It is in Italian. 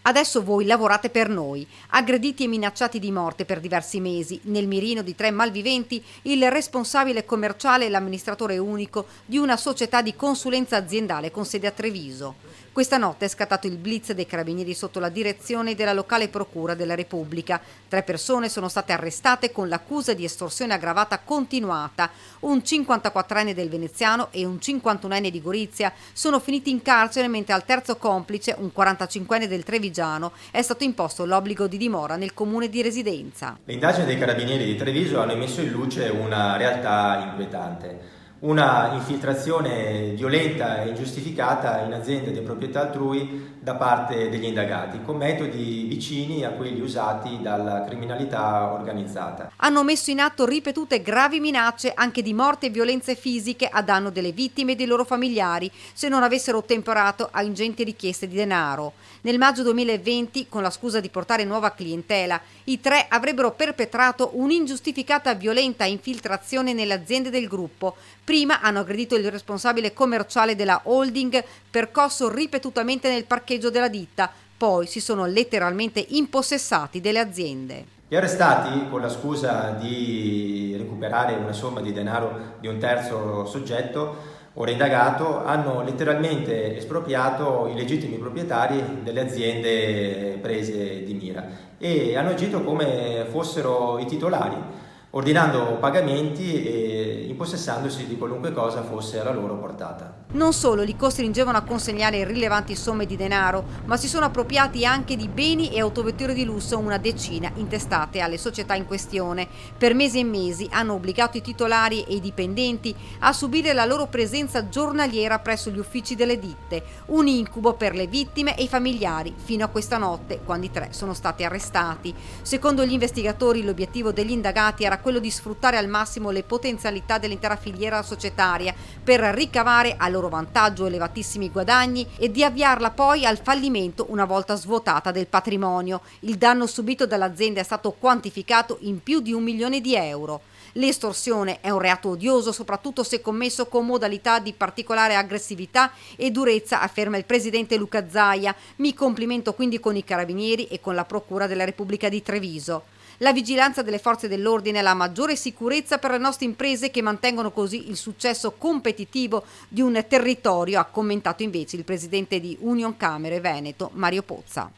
Adesso voi lavorate per noi. Aggrediti e minacciati di morte per diversi mesi, nel mirino di 3 malviventi, il responsabile commerciale e l'amministratore unico di una società di consulenza aziendale con sede a Treviso. Questa notte è scattato il blitz dei carabinieri sotto la direzione della locale procura della Repubblica. 3 persone sono state arrestate con l'accusa di estorsione aggravata continuata. Un 54enne del veneziano e un 51enne di Gorizia sono finiti in carcere, mentre al terzo complice, un 45enne del Trevigiano, è stato imposto l'obbligo di dimora nel comune di residenza. Le indagini dei carabinieri di Treviso hanno messo in luce una realtà inquietante. Una infiltrazione violenta e ingiustificata in aziende di proprietà altrui da parte degli indagati, con metodi vicini a quelli usati dalla criminalità organizzata. Hanno messo in atto ripetute gravi minacce anche di morte e violenze fisiche a danno delle vittime e dei loro familiari se non avessero ottemporato a ingenti richieste di denaro. Nel maggio 2020, con la scusa di portare nuova clientela, i 3 avrebbero perpetrato un'ingiustificata violenta infiltrazione nelle aziende del gruppo. Prima hanno aggredito il responsabile commerciale della holding, percosso ripetutamente nel parcheggio della ditta, poi si sono letteralmente impossessati delle aziende. Gli arrestati, con la scusa di recuperare una somma di denaro di un terzo soggetto, ora indagato, hanno letteralmente espropriato i legittimi proprietari delle aziende prese di mira e hanno agito come fossero i titolari, ordinando pagamenti e impossessandosi di qualunque cosa fosse alla loro portata. Non solo li costringevano a consegnare rilevanti somme di denaro, ma si sono appropriati anche di beni e autovetture di lusso, una decina intestate alle società in questione. Per mesi e mesi hanno obbligato i titolari e i dipendenti a subire la loro presenza giornaliera presso gli uffici delle ditte, un incubo per le vittime e i familiari, fino a questa notte, quando i 3 sono stati arrestati. Secondo gli investigatori, l'obiettivo degli indagati era quello di sfruttare al massimo le potenzialità dell'intera filiera societaria per ricavare a loro vantaggio elevatissimi guadagni e di avviarla poi al fallimento una volta svuotata del patrimonio. Il danno subito dall'azienda è stato quantificato in più di 1 milione di euro. L'estorsione è un reato odioso, soprattutto se commesso con modalità di particolare aggressività e durezza, afferma il presidente Luca Zaia. Mi complimento quindi con i carabinieri e con la Procura della Repubblica di Treviso. La vigilanza delle forze dell'ordine è la maggiore sicurezza per le nostre imprese, che mantengono così il successo competitivo di un territorio, ha commentato invece il presidente di Union Camere Veneto, Mario Pozza.